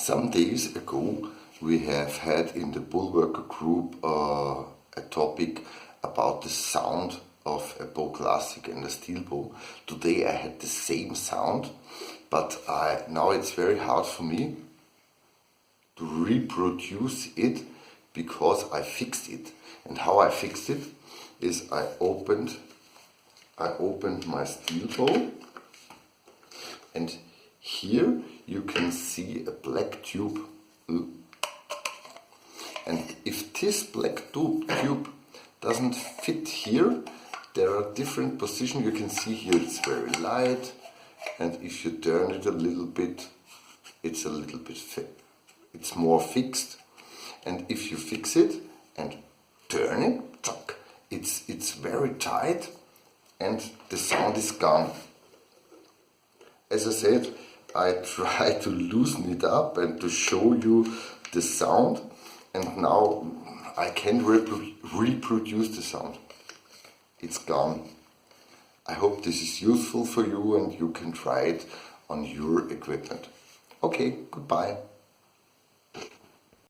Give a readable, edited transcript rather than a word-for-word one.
Some days ago we have had in the Bullworker group a topic about the sound of a bow classic and a steel bow. Today I had the same sound, but now it's very hard for me to reproduce it because I fixed it. And how I fixed it is I opened my steel bow, and here you can see a black tube. And if this black tube doesn't fit here, there are different positions. You can see here it's very light, and if you turn it a little bit, it's it's more fixed. And if you fix it and turn it, it's very tight, and the sound is gone. As I said, I try to loosen it up and to show you the sound, and now I can reproduce the sound. It's gone. I hope this is useful for you and you can try it on your equipment. Okay, goodbye.